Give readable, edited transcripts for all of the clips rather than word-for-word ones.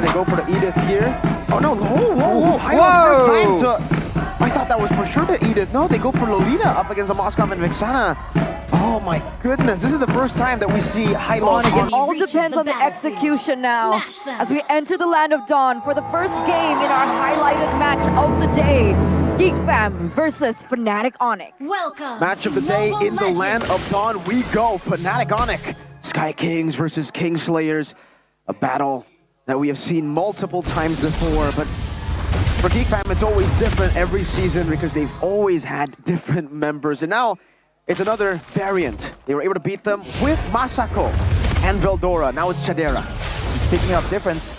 They go for the Edith here. Oh no, whoa. First time to... I thought that was for sure the Edith. No, they go for Lolita up against the Moskov and Vexana. Oh my goodness, this is the first time that we see Hylos on... It all depends on the execution now. As we enter the Land of Dawn for the first game in our highlighted match of the day. Geek Fam versus FNATIC ONIC. Welcome. Match of the day in the Land of Dawn. We go. FNATIC ONIC. Sky Kings versus Kingslayers. A battle that we have seen multiple times before, but for Geek Fam, it's always different every season because they've always had different members. And now it's another variant. They were able to beat them with Masako and Veldora. Now it's Chadera. And speaking of difference,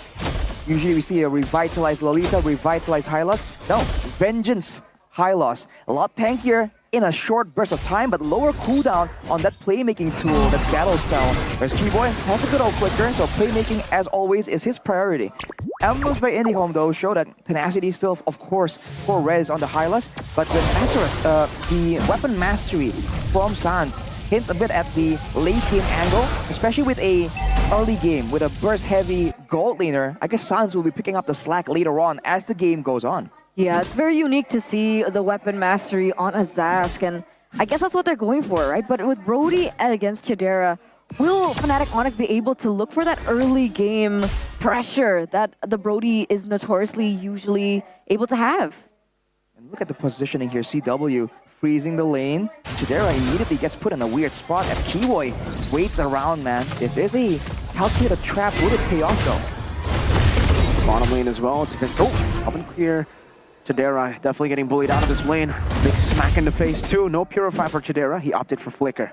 usually we see a revitalized Lolita, revitalized Hylos. No, Vengeance Hylos. A lot tankier in a short burst of time, but lower cooldown on that playmaking tool, that battle spell. Whereas Keyboy has a good old flicker, so playmaking, as always, is his priority. Moves by Indihome, though, show that tenacity still, of course, for Rez on the Hylos, but with Acerus, the weapon mastery from Sans hints a bit at the late game angle, especially with a early game, with a burst-heavy gold laner. I guess Sans will be picking up the slack later on as the game goes on. Yeah, it's very unique to see the weapon mastery on a Zask, and I guess that's what they're going for, right? But with Brody against Chadera, will FNATIC ONIC be able to look for that early game pressure that the Brody is notoriously usually able to have? And look at the positioning here. CW freezing the lane. Chadera immediately gets put in a weird spot as Keyboy waits around, man. This is a calculated trap. Will it pay off, though? Bottom lane as well. It's Vince. Oh, up and clear. Chadera definitely getting bullied out of this lane. Big smack in the face too. No Purify for Chadera. He opted for Flicker.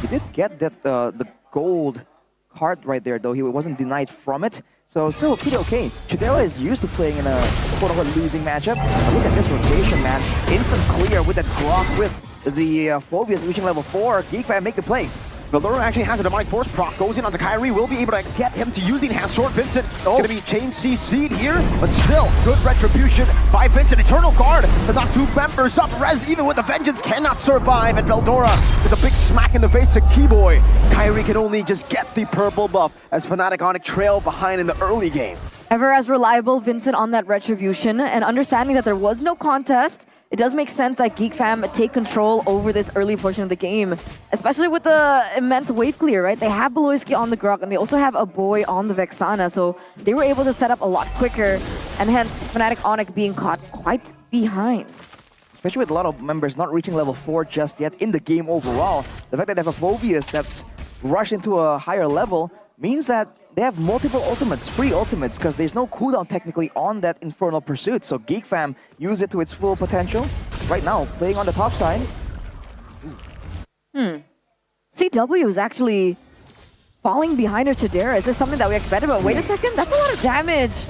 He did get that the gold card right there, though. He wasn't denied from it. So still pretty okay. Chadera is used to playing in a quote-unquote losing matchup. But look at this rotation, man. Instant clear with that Grok with the Phobias reaching level 4. Geek Fam make the play. Veldora actually has a Demonic Force proc, goes in onto Kyrie, will be able to get him to use the Enhanced Sword. Vincent gonna be chain CC'd here, but still, good retribution by Vincent. Eternal Guard has knocked 2 members up. Rez, even with the Vengeance, cannot survive, and Veldora is a big smack in the face to Keyboy. Kyrie can only just get the purple buff as FNATIC ONIC trail behind in the early game. Ever as reliable Vincent on that retribution, and understanding that there was no contest, it does make sense that Geek Fam take control over this early portion of the game, especially with the immense wave clear, right? They have Beloyski on the Grok, and they also have a boy on the Vexana, so they were able to set up a lot quicker, and hence FNATIC ONIC being caught quite behind. Especially with a lot of members not reaching level 4 just yet in the game overall. The fact that they have a Phobias that's rushed into a higher level means that they have multiple ultimates, free ultimates, because there's no cooldown technically on that Infernal Pursuit. So Geek Fam use it to its full potential. Right now, playing on the top side. CW is actually falling behind her Chadera. Is this something that we expected? But wait a second, that's a lot of damage.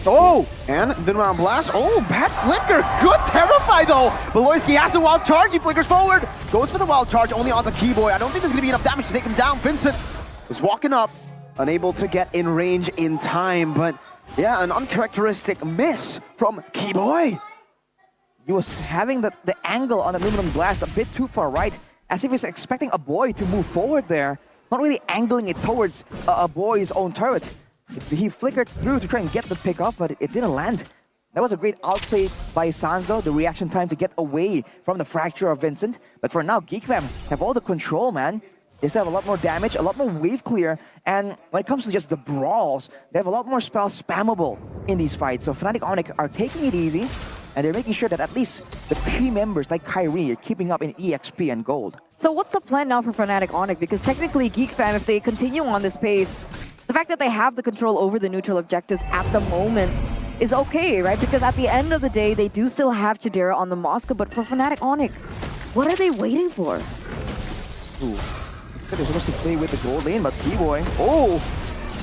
Oh, and then round blast. Oh, bad flicker. Good Terrify though. Beloyski has the wild charge. He flickers forward. Goes for the wild charge only onto Keyboy. I don't think there's going to be enough damage to take him down. Vincent is walking up, unable to get in range in time, but yeah, an uncharacteristic miss from Keyboy. He was having the angle on the Aluminum Blast a bit too far right, as if he's expecting a boy to move forward there, not really angling it towards a boy's own turret. He flickered through to try and get the pick off, but it didn't land. That was a great outplay by Sans, though, the reaction time to get away from the fracture of Vincent. But for now, Geek Fam have all the control, man. They still have a lot more damage, a lot more wave clear, and when it comes to just the brawls, they have a lot more spells spammable in these fights. So FNATIC ONIC are taking it easy, and they're making sure that at least the key members like Kyrie are keeping up in EXP and gold. So what's the plan now for FNATIC ONIC? Because technically, Geek Fam, if they continue on this pace, the fact that they have the control over the neutral objectives at the moment is okay, right? Because at the end of the day, they do still have Chadera on the Moscow, but for FNATIC ONIC, what are they waiting for? Ooh. They're supposed to play with the gold lane, but Keyboy. Oh!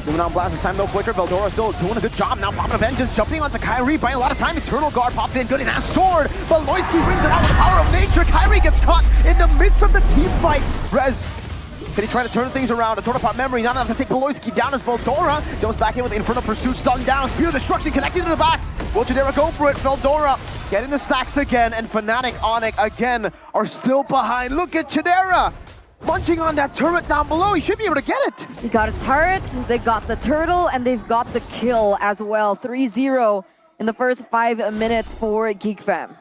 Moving on blast this time, no flicker. Veldora still doing a good job. Now popping a Vengeance, jumping onto Kyrie, buying a lot of time. Eternal Guard popped in, good in Enhanced Sword. Beloyski wins it out with the power of nature. Kyrie gets caught in the midst of the team fight. Rez, can he try to turn things around? A Tornapot memory, not enough to take Beloyski down as Veldora jumps back in with the Infernal Pursuit, stunned down. Spear of Destruction connected to the back. Will Chadera go for it? Veldora getting the stacks again, and FNATIC ONIC again are still behind. Look at Chadera. munching on that turret down below. He should be able to get it. He got a turret, they got the turtle, and they've got the kill as well. 3-0 in the first 5 minutes for Geek Fam.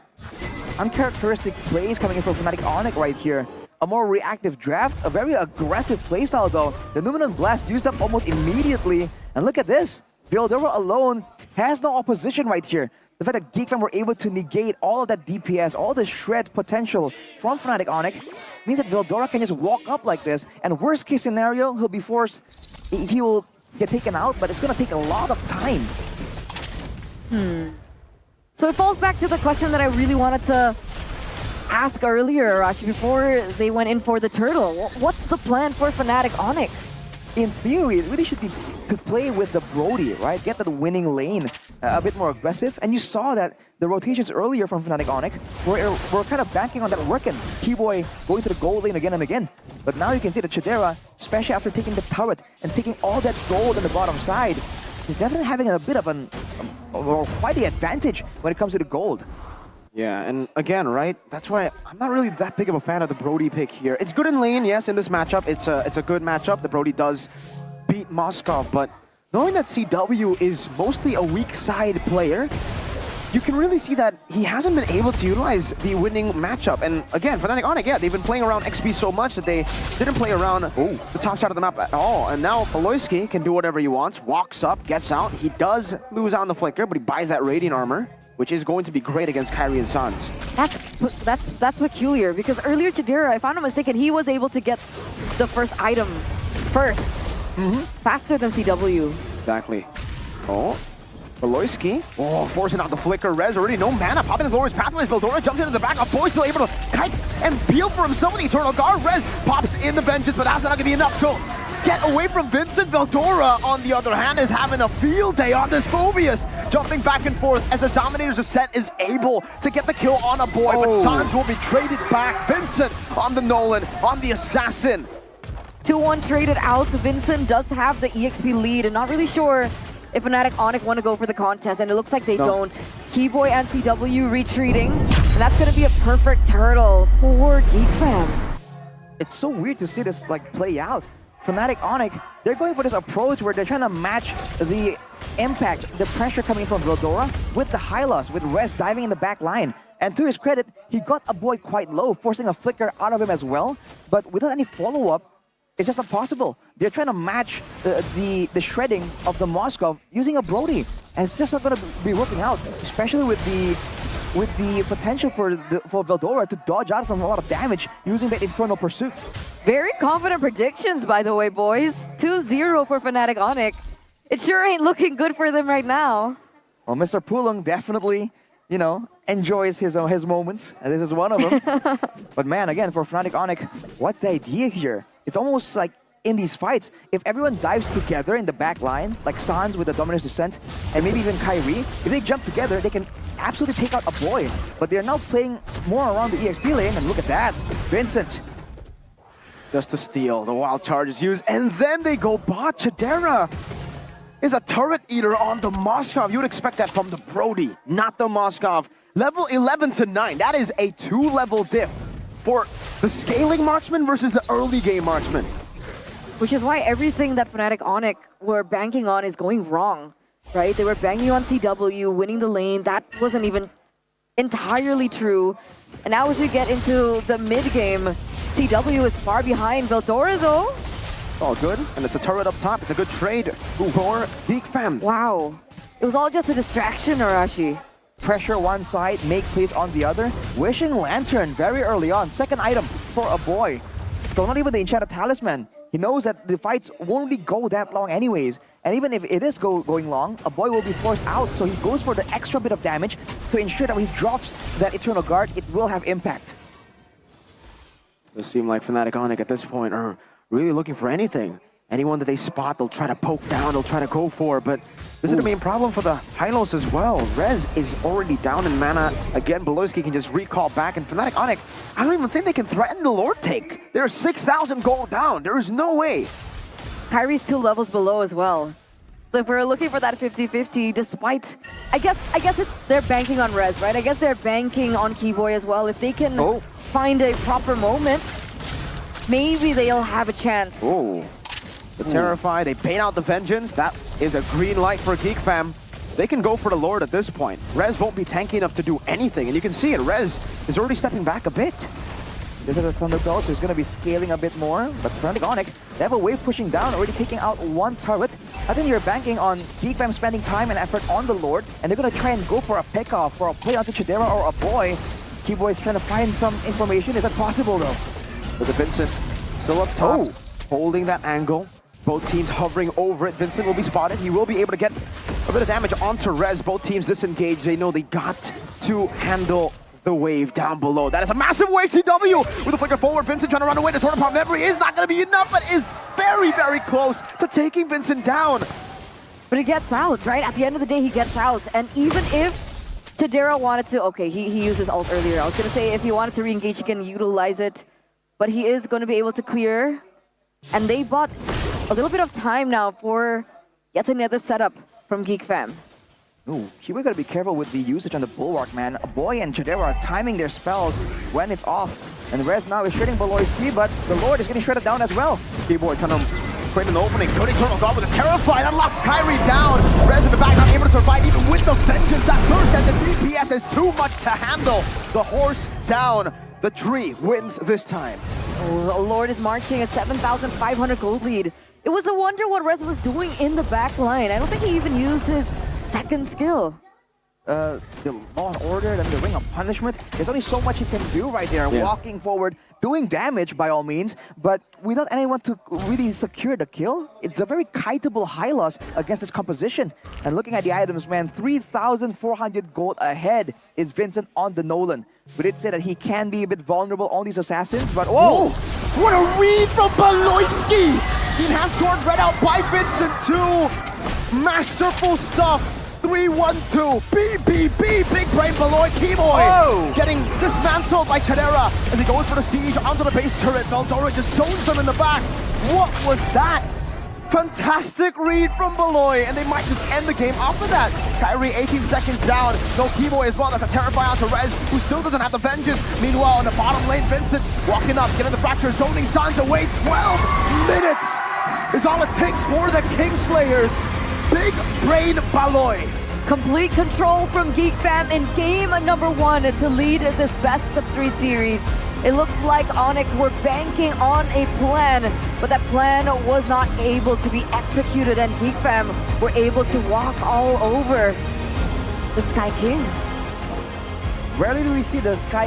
Uncharacteristic plays coming in from FNATIC ONIC right here. A more reactive draft, a very aggressive playstyle though. The Numenon Blast used up almost immediately. And look at this. Veldora alone has no opposition right here. The fact that Geek Fam were able to negate all of that DPS, all the shred potential from FNATIC ONIC means that Veldora can just walk up like this, and worst case scenario, he'll be forced, he will get taken out, but it's gonna take a lot of time. So it falls back to the question that I really wanted to ask earlier, Arashi, before they went in for the turtle. What's the plan for FNATIC ONIC? In theory, it really should be to play with the Brody, right? Get the winning lane a bit more aggressive. And you saw that the rotations earlier from FNATIC ONIC were kind of banking on that working. Keyboy going to the gold lane again and again. But now you can see that Chidera, especially after taking the turret and taking all that gold on the bottom side, is definitely having a bit of quite the advantage when it comes to the gold. Yeah, and again, right, that's why I'm not really that big of a fan of the Brody pick here. It's good in lane, yes, in this matchup. It's a good matchup. The Brody does beat Moskov, but knowing that CW is mostly a weak side player, you can really see that he hasn't been able to utilize the winning matchup. And again, FNATIC ONIC, yeah, they've been playing around XP so much that they didn't play around the top side of the map at all. And now Aloyski can do whatever he wants, walks up, gets out. He does lose out on the flicker, but he buys that Radiant armor, which is going to be great against Kairi and Sans. That's peculiar, because earlier Chidera, if I'm not mistaken, he was able to get the first item first. Faster than CW. Exactly. Oh, Aloyski. Oh, forcing out the flicker. Rez already no mana. Popping the glorious pathways. Veldora jumps into the back. A boy still able to kite and peel for himself with the Eternal Guard. Rez pops in the vengeance, but that's not going to be enough to get away from Vincent. Veldora, on the other hand, is having a field day on this Phobius. Jumping back and forth as the Dominators of Set is able to get the kill on a boy, but Sans will be traded back. Vincent on the Nolan, on the Assassin. 2-1 traded out. Vincent does have the EXP lead, and not really sure if FNATIC ONIC want to go for the contest, and it looks like they don't. Keyboy and CW retreating, and that's going to be a perfect turtle for Geek Fam. It's so weird to see this play out. FNATIC ONIC, they're going for this approach where they're trying to match the impact, the pressure coming from Veldora with the high loss, with Rez diving in the back line. And to his credit, he got a boy quite low, forcing a flicker out of him as well. But without any follow-up, it's just not possible. They're trying to match the shredding of the Moskov using a Brody, and it's just not going to be working out, especially with the potential for Veldora to dodge out from a lot of damage using that Infernal Pursuit. Very confident predictions, by the way, boys. 2-0 for FNATIC ONIC. It sure ain't looking good for them right now. Well, Mr. Pulung definitely, enjoys his moments, and this is one of them. But man, again, for FNATIC ONIC, what's the idea here? It's almost like in these fights, if everyone dives together in the back line, like Sans with the Dominus Descent, and maybe even Kairi, if they jump together, they can absolutely take out a boy. But they're now playing more around the EXP lane, and look at that, Vincent. Just to steal, the wild charge is used, and then they go bot. Chidera is a turret eater on the Moskov. You would expect that from the Brody, not the Moskov. Level 11 to 9, that is a 2-level diff for the scaling marksman versus the early game marksman. Which is why everything that FNATIC ONIC were banking on is going wrong, right? They were banking on CW, winning the lane. That wasn't even entirely true. And now as we get into the mid-game, CW is far behind. Veldora, though. All good, and it's a turret up top. It's a good trade for Geek Fam. Wow. It was all just a distraction, Arashi. Pressure one side, make plays on the other. Wishing Lantern very early on. Second item for a boy. So not even the Enchanted Talisman. He knows that the fights won't really go that long anyways. And even if it is going long, a boy will be forced out. So he goes for the extra bit of damage to ensure that when he drops that Eternal Guard, it will have impact. It seems like FNATIC ONIC at this point are really looking for anything. Anyone that they spot, they'll try to poke down, they'll try to go for. But this is the main problem for the Hylos as well. Rez is already down in mana. Again, Beloski can just recall back. And FNATIC ONIC, I don't even think they can threaten the Lord Take. They're 6,000 gold down. There is no way. Kairi's 2 levels below as well. So if we're looking for that 50-50, despite... I guess they're banking on Rez, right? I guess they're banking on Keyboy as well. If they can find a proper moment, maybe they'll have a chance. Oh, the Terrify, they bait out the Vengeance. That is a green light for Geek Fam. They can go for the Lord at this point. Rez won't be tanky enough to do anything, and you can see it. Rez is already stepping back a bit. This is the Thunderbolt, so it's going to be scaling a bit more. But FNATIC ONIC, they have a wave pushing down, already taking out one turret. I think you're banking on Geek Fam spending time and effort on the Lord, and they're going to try and go for a pick-off, for a play onto Chidera or a boy. Keyboy is trying to find some information. Is that possible, though? But the Vincent still up top, holding that angle. Both teams hovering over it. Vincent will be spotted. He will be able to get a bit of damage onto Rez. Both teams disengaged. They know they got to handle the wave down below. That is a massive wave. CW with a flicker forward. Vincent trying to run away. The Torn Apart Memory is not going to be enough, but is very, very close to taking Vincent down. But he gets out, right? At the end of the day, he gets out. And even if Tadera wanted to, okay, he used his ult earlier. I was going to say if he wanted to re-engage, he can utilize it. But he is going to be able to clear. And they bought a little bit of time now for yet another setup from Geek Fam. Ooh, Keyboy gotta be careful with the usage on the Bulwark, man. Boy and Chidera are timing their spells when it's off. And Rez now is shredding Beloyski, but the Lord is getting shredded down as well. Keyboy trying to create an opening. Good Eternal God with a Terrify. That locks Kyrie down. Rez in the back, not able to survive even with the Vengeance. That curse and the DPS is too much to handle. The horse down. The tree wins this time. Oh, the Lord is marching a 7,500 gold lead. It was a wonder what Rez was doing in the back line. I don't think he even used his second skill. The Law and Order and the Ring of Punishment, there's only so much he can do right there. Yeah. Walking forward, doing damage by all means, but without anyone to really secure the kill, it's a very kiteable high loss against this composition. And looking at the items, man, 3,400 gold ahead is Vincent on the Nolan. We did say that he can be a bit vulnerable on these assassins, but whoa! What a read from Beloyski! The enhanced sword read out by Vincent too. Masterful stuff. 3-1-2. BBB. Big brain Beloy. Keyboy getting dismantled by Chidera as he goes for the siege onto the base turret. Veldora just zones them in the back. What was that? Fantastic read from Beloy, and they might just end the game off of that. Kyrie 18 seconds down. No Keyboy as well. That's a Terrify onto Rez, who still doesn't have the Vengeance. Meanwhile, in the bottom lane, Vincent walking up, getting the fracture, zoning Sans away. 12 minutes is all it takes for the Kingslayers. Big brain Beloy. Complete control from Geek Fam in game number 1 to lead this best of 3 series. It looks like ONIC were banking on a plan, but that plan was not able to be executed, and Geek Fam were able to walk all over the Sky Kings. Rarely do we see the Sky